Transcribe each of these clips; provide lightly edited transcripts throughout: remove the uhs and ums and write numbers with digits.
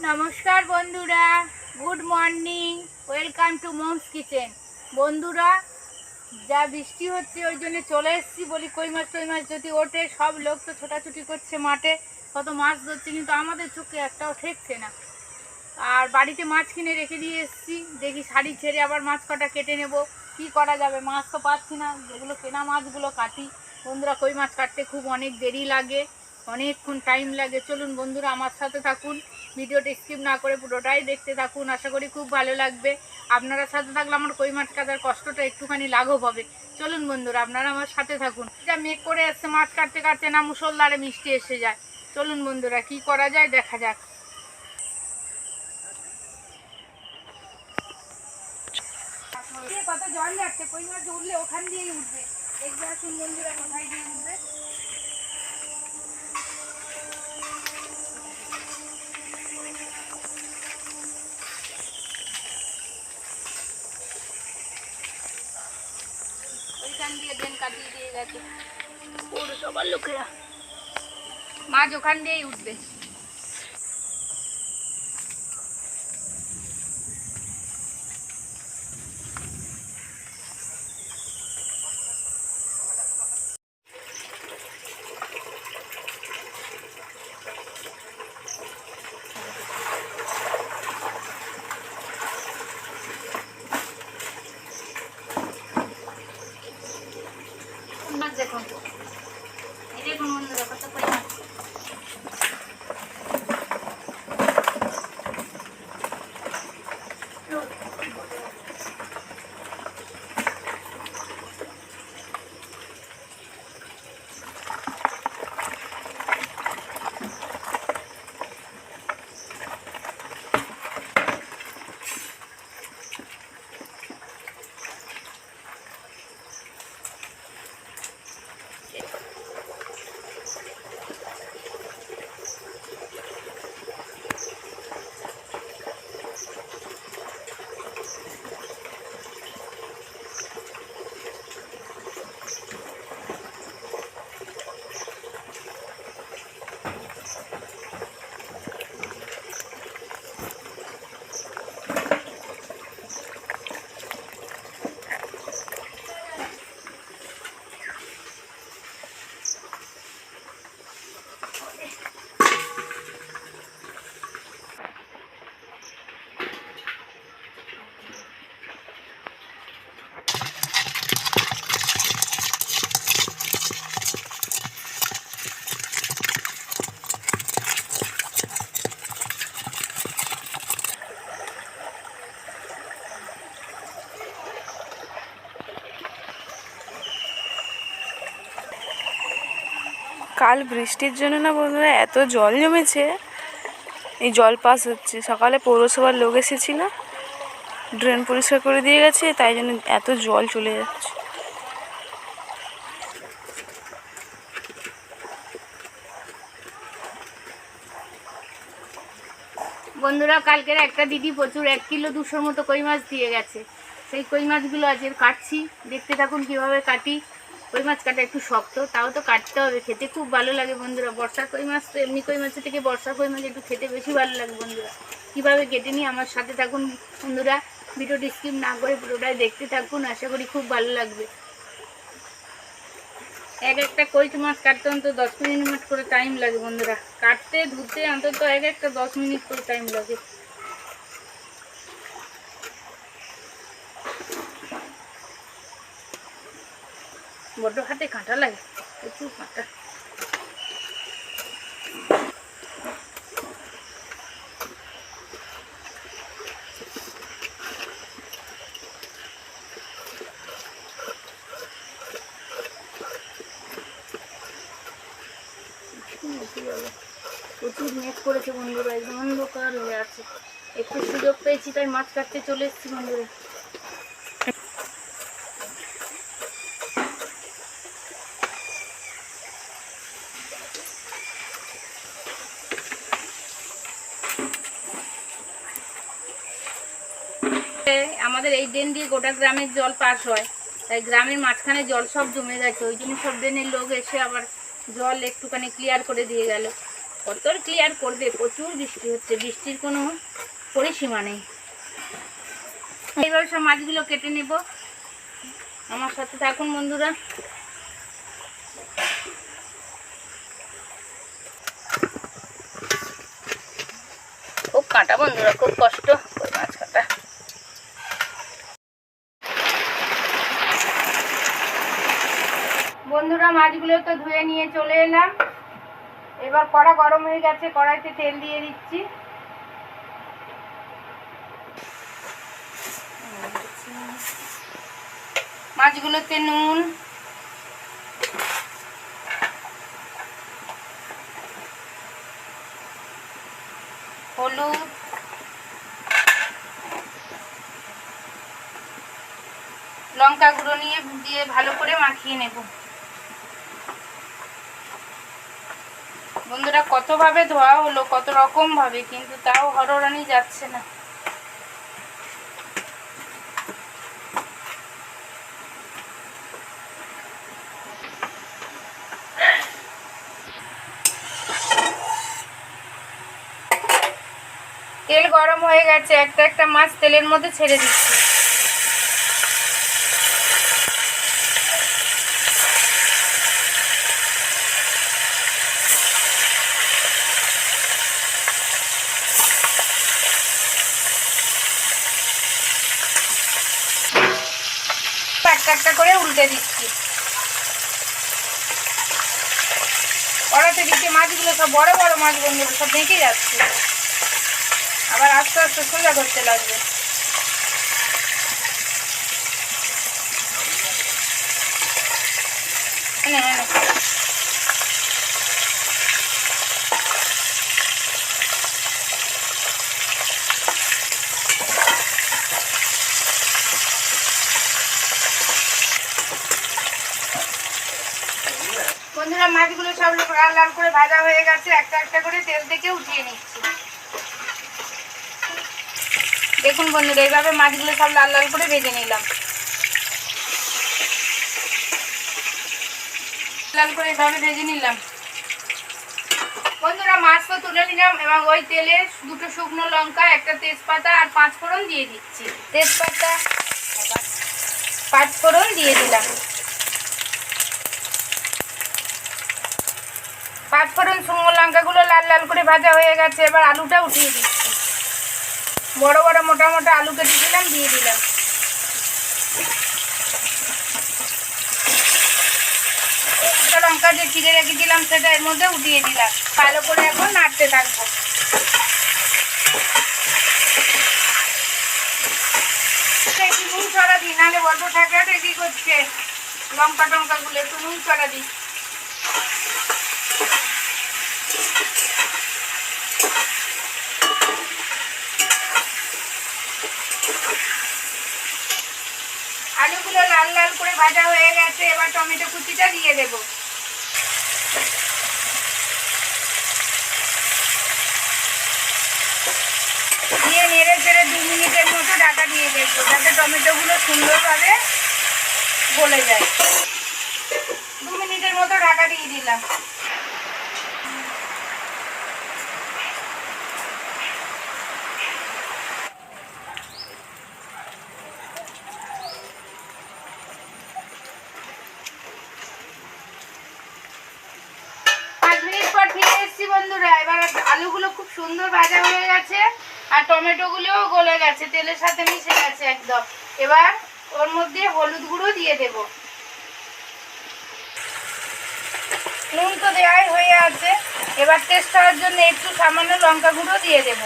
নমস্কার বন্ধুরা, good morning, welcome to moms kitchen. বন্ধুরা, যা বৃষ্টি হচ্ছে ওই জন্য চলে এসেছি। বলি কই মাছ যদি ওঠে, সব লোক তো ছোটাছুটি করছে মাঠে, কত মাছ ধরছে, কিন্তু আমাদের চোখে একটাও ঠেকছে না। আর বাড়িতে মাছ কিনে রেখে দিয়ে এসেছি, দেখি শাড়ি ছেড়ে আবার মাছ কটা কেটে নেব। কি করা যাবে, মাছ তো পাচ্ছি না, যেগুলো কেনা মাছগুলো কাটি। বন্ধুরা, কই মাছ কাটতে খুব অনেক দেরি লাগে, অনেকক্ষণ টাইম লাগে। চলুন বন্ধুরা, আমার সাথে থাকুন, ভিডিওটা স্কিপ না করে পুরোটাই দেখতে থাকুন, আশা করি খুব ভালো লাগবে। আপনারা সাথে থাকলে আমার কই মাছ কাটার কষ্টটা একটুখানি লাঘব হবে। চলুন বন্ধুরা, আপনারা আমার সাথে থাকুন। এটা মেঘ করে আসছে, মাছ কাটতে কাটতে না মুষলধারে মিষ্টি এসে যায়। চলুন বন্ধুরা, কি করা যায় দেখা যাক। কত জল যাচ্ছে, কই মাছ উঠলে ওখান দিয়েই উঠবে। দেখবে আসুন বন্ধুরা, কোথায় দিয়ে উঠবে। ওইখান দিয়ে ড্রেন কাটিয়ে দিয়ে গেছে পৌরসভার লোকেরা, মাছ ওখান দিয়েই উঠবে। মাছ দেখুন, এই দেখুন বন্ধুরা, কত কই মাছ। কাল বৃষ্টির জন্য না বন্ধুরা এত জল জমেছে, এই জল পাস হচ্ছে। সকালে পৌরসভার লোক এসেছিল, ড্রেন পরিষ্কার করে দিয়ে গেছে, তাই জন্য এত জল চলে যাচ্ছে। বন্ধুরা, কালকের একটা দিদি প্রচুর 1 কিলো 200 মতো কই মাছ দিয়ে গেছে। সেই কই মাছগুলো আজ কাটছি, দেখতে থাকুন কিভাবে কাটি। কই মাছ কাটা একটু শক্ত, তাও তো কাটতে হবে, খেতে খুব ভালো লাগে বন্ধুরা। বর্ষার কই মাছ তো এমনি কই মাছের থেকে বর্ষার কই মাছ একটু খেতে বেশি ভালো লাগে বন্ধুরা। কীভাবে কেটে নিই আমার সাথে থাকুন বন্ধুরা, ভিডিওটি স্কিপ না করে পুরোটাই দেখতে থাকুন, আশা করি খুব ভালো লাগবে। একটা কই মাছ কাটতে অন্তত 10 মিনিট করে টাইম লাগে বন্ধুরা, কাটতে ধুতে অন্তত একটা 10 মিনিট করে টাইম লাগে। বড্ড হাতে কাঁটা লাগে, প্রচুর কাঁটা। প্রচুর মেঘ করেছে বন্ধুরা, একদম অন্ধকার হয়ে আছে। একটু সুযোগ পেয়েছি তাই মাছ কাটতে চলে এসেছি বন্ধুরা। আমাদের এই ড্রেন দিয়ে গোটা গ্রামের জল পাস হয়, তাই গ্রামের মাঝখানে জল সব জমে গেছে, ওই জন্য সব ড্রেনের লোক এসে আবার জল একটুখানি ক্লিয়ার করে দিয়ে গেল। কত ক্লিয়ার করবে, প্রচুর বৃষ্টি হচ্ছে, বৃষ্টির কোনো পরিসীমা নেই। এইভাবে সব মাছগুলো কেটে নেব, আমার সাথে থাকুন বন্ধুরা। খুব কাটা বন্ধুরা, খুব কষ্ট মাছ কাটা। বন্ধুরা মাছগুলো তো ধুয়ে নিয়ে চলে এলাম। এবার কড়া গরম হয়ে গেছে, কড়াইতে তেল দিয়ে দিচ্ছি। মাছগুলোতে নুন, হলুদ, লঙ্কা গুঁড়ো দিয়ে ভালো করে মাখিয়ে নেব। বন্ধুরা কতভাবে ধোয়া হলো, কত রকম ভাবে, কিন্তু তাও হরহরানি যাচ্ছে না। তেল গরম হয়ে গেছে, একটা একটা মাছ তেলের মধ্যে ছেড়ে দিচ্ছি। একটা একটা করে উল্টে দিচ্ছি। কড়াতে দিচ্ছি মাছগুলো, সব বড় বড় মাছ বন্ধুরা, সব ঢেকে যাচ্ছে, আবার আস্তে আস্তে সোজা করতে লাগবে। বন্ধুরা মাছগুলো সব লাল লাল করে ভাজা হয়ে গেছে, একটা একটা করে তেল থেকে উঠিয়ে নিচ্ছি। দেখুন বন্ধুরা, এইভাবে মাছগুলো সব লাল লাল করে ভেজে নিলাম। লাল করে এইভাবে ভেজে নিলাম। বন্ধুরা মাছ তো তুলে নিলাম, এবং ওই তেলে দুটো শুকনো লঙ্কা, একটা তেজপাতা আর 5 ফোড়ন দিয়ে দিচ্ছি। তেজপাতা 5 ফোড়ন দিয়ে দিলাম। 5 ফোড়ন শুকনো লঙ্কাগুলো লাল লাল করে ভাজা হয়ে গেছে, এবার আলুটা উঠিয়ে দিচ্ছি। বড় বড় মোটা মোটা আলু কেটে দিলাম, দিয়ে দিলাম। লঙ্কা যে চিড়ে রেখেছিলাম সেটা এর মধ্যে উঠিয়ে দিলাম। ভালো করে এখন নাড়তে থাকবো। একটু নুন ছড়া দিই, নাহলে বড্ড ঠেকা ঠেকি করছে। লঙ্কা টঙ্কাগুলো একটু নুন ছড়া দিই। আলুগুলো লাল লাল করে ভাজা হয়ে গেছে, এবার টমেটো কুচিটা দিয়ে দেব। দিয়ে নেড়ে চেড়ে 2 মিনিটের মতো ঢাকা দিয়ে দেখবো, যাতে টমেটোগুলো সুন্দরভাবে গলে যায়। 2 মিনিটের মতো ঢাকা দিয়ে দিলাম। বন্ধুরা এবার আলুগুলো খুব সুন্দর ভাজা হয়ে গেছে, আর টমেটোগুলোও গলে গেছে, তেলের সাথে মিশে গেছে একদম। এবার ওর মধ্যে হলুদ গুঁড়ো দিয়ে দেব। নুন তো দেওয়াই হয়ে আছে, এবার টেস্ট হওয়ার জন্য একটু সামান্য লঙ্কা গুঁড়ো দিয়ে দেব।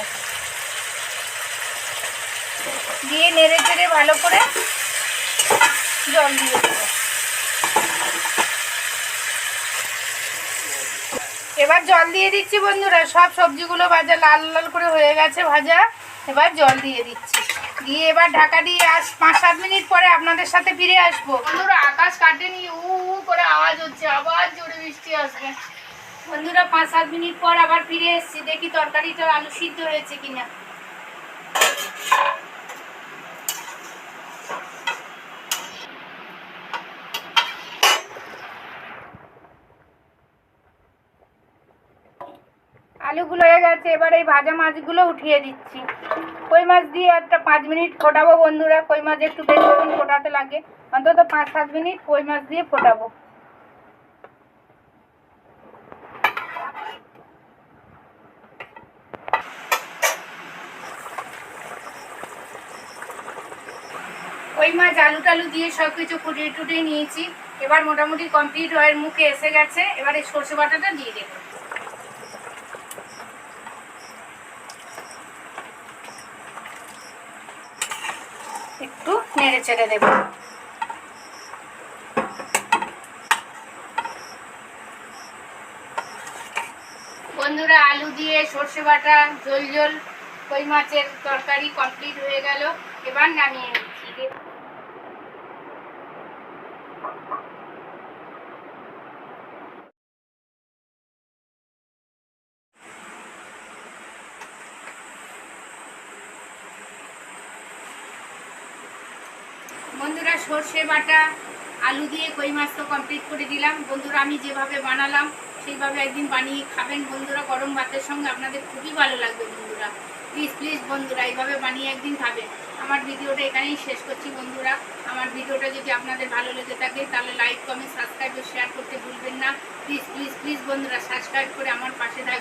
দিয়ে নেড়ে চেড়ে ভালো করে জল দিয়ে দেব। এবার জল দিয়ে দিচ্ছি বন্ধুরা। সব সবজিগুলো ভাজা লাল লাল করে হয়ে গেছে ভাজা, এবার জল দিয়ে দিচ্ছি। দিয়ে এবার ঢাকা দিয়ে 5-7 মিনিট পরে আপনাদের সাথে ফিরে আসবো। বন্ধুরা আকাশ কাটেনি, উ করে আওয়াজ হচ্ছে, আবার জোরে বৃষ্টি আসবে। বন্ধুরা 5-7 মিনিট পর আবার ফিরে এসেছি, দেখি তরকারিটা আলু সিদ্ধ হয়েছে কিনা। আলুগুলো হয়ে গেছে, এবার এই ভাজা মাছগুলো উঠিয়ে দিচ্ছি। কই মাছ দিয়ে একটা 5 মিনিট ফোটাবো বন্ধুরা। কই মাছ একটু বেশিক্ষণ ফোটাতে লাগে, অন্তত 5-7 মিনিট কই মাছ দিয়ে ফোটাবো। কই মাছ আলু টালু দিয়ে সব কিছু ফুটিয়ে টুটিয়ে নিয়েছি। এবার মোটামুটি কমপ্লিট হয়ে মুখে এসে গেছে। এবার এই সর্ষে বাটাটা দিয়ে দেবো। একটু নেড়ে চেড়ে দেবো। বন্ধুরা, আলু দিয়ে সর্ষে বাটা ঝোল ঝোল কই মাছের তরকারি কমপ্লিট হয়ে গেল। এবার নামিয়ে নিচ্ছি। বন্ধুরা, সর্ষে বাটা আলু দিয়ে কই মাছ তো কমপ্লিট করে দিলাম। বন্ধুরা, আমি যেভাবে বানালাম সেইভাবে একদিন বানিয়ে খাবেন বন্ধুরা। গরম ভাতের সঙ্গে আপনাদের খুবই ভালো লাগবে বন্ধুরা। প্লিজ প্লিজ বন্ধুরা, এইভাবে বানিয়ে একদিন খাবেন। আমার ভিডিওটা এখানেই শেষ করছি বন্ধুরা। আমার ভিডিওটা যদি আপনাদের ভালো লেগে থাকে তাহলে লাইক, কমেন্ট, সাবস্ক্রাইব ও শেয়ার করতে ভুলবেন না। প্লিজ প্লিজ প্লিজ বন্ধুরা, সাবস্ক্রাইব করে আমার পাশে থাকবেন।